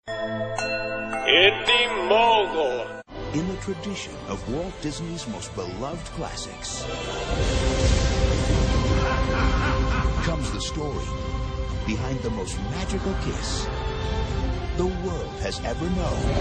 Indie Mogul. In the tradition of Walt Disney's most beloved classics comes the story behind the most magical kiss the world has ever known.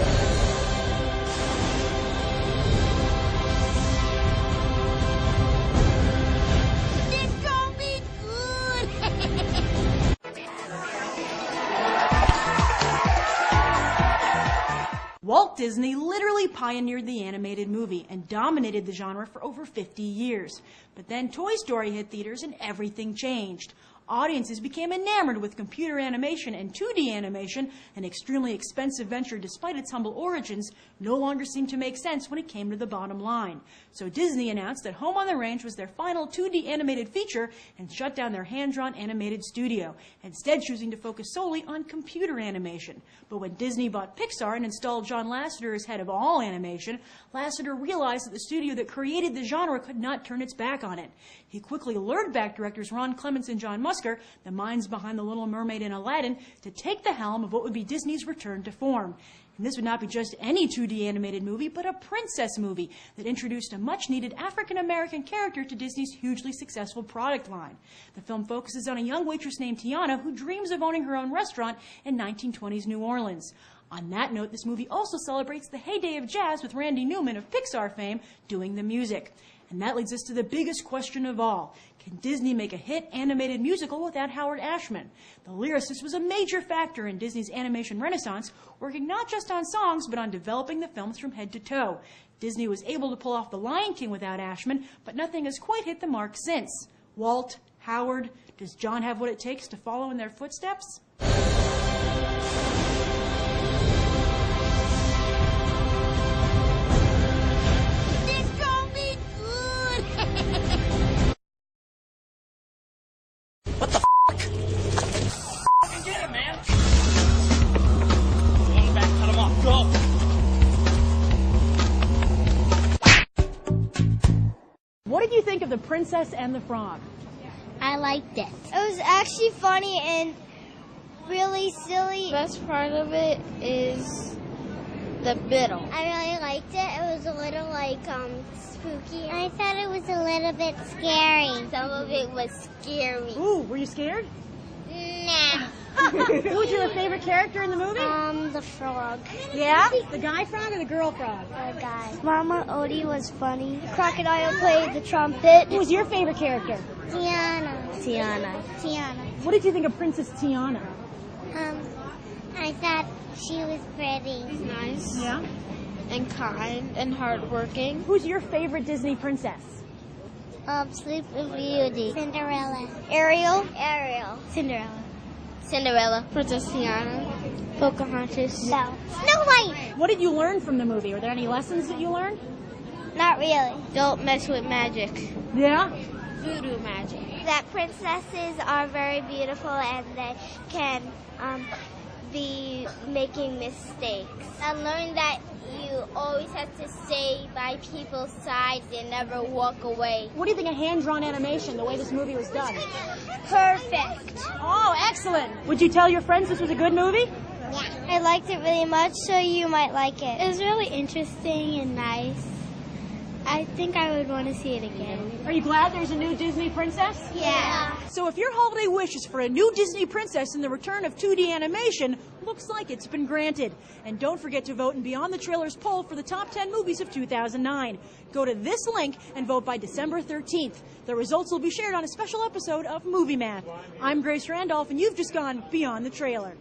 Walt Disney literally pioneered the animated movie and dominated the genre for over 50 years. But then Toy Story hit theaters and everything changed. Audiences became enamored with computer animation, and 2D animation, an extremely expensive venture despite its humble origins, no longer seemed to make sense when it came to the bottom line. So Disney announced that Home on the Range was their final 2D animated feature and shut down their hand-drawn animated studio, instead choosing to focus solely on computer animation. But when Disney bought Pixar and installed John Lasseter as head of all animation, Lasseter realized that the studio that created the genre could not turn its back on it. He quickly lured back directors Ron Clements and John Musker, the minds behind The Little Mermaid and Aladdin, to take the helm of what would be Disney's return to form. And this would not be just any 2D animated movie, but a princess movie that introduced a much-needed African-American character to Disney's hugely successful product line. The film focuses on a young waitress named Tiana who dreams of owning her own restaurant in 1920s New Orleans. On that note, this movie also celebrates the heyday of jazz with Randy Newman of Pixar fame doing the music. And that leads us to the biggest question of all. Can Disney make a hit animated musical without Howard Ashman? The lyricist was a major factor in Disney's animation renaissance, working not just on songs, but on developing the films from head to toe. Disney was able to pull off The Lion King without Ashman, but nothing has quite hit the mark since. Walt, Howard, does John have what it takes to follow in their footsteps? What did you think of The Princess and the Frog? I liked it. It was actually funny and really silly. The best part of it is the middle. I really liked it. It was a little spooky. I thought it was a little bit scary. Some of it was scary. Ooh, were you scared? Nah. Who was your favorite character in the movie? The frog. Yeah? The guy frog or the girl frog? The guy. Mama Odie was funny. Crocodile played the trumpet. Who was your favorite character? Tiana. What did you think of Princess Tiana? I thought she was pretty. Nice. Yeah? And kind and hardworking. Who's your favorite Disney princess? Sleeping Beauty. Cinderella. Ariel. Cinderella. Princess Tiana. Pocahontas. No. Snow White. What did you learn from the movie? Were there any lessons that you learned? Not really. Don't mess with magic. Yeah? Voodoo magic. That princesses are very beautiful and they can be making mistakes. I learned that you always have to stay by people's sides and never walk away. What do you think of hand-drawn animation, the way this movie was done? Perfect. Oh, excellent. Would you tell your friends this was a good movie? Yeah. I liked it really much, so you might like it. It was really interesting and nice. I think I would want to see it again. Are you glad there's a new Disney princess? Yeah. So if your holiday wish is for a new Disney princess and the return of 2D animation, looks like it's been granted. And don't forget to vote in Beyond the Trailers poll for the top 10 movies of 2009. Go to this link and vote by December 13th. The results will be shared on a special episode of Movie Math. I'm Grace Randolph, and you've just gone Beyond the Trailer.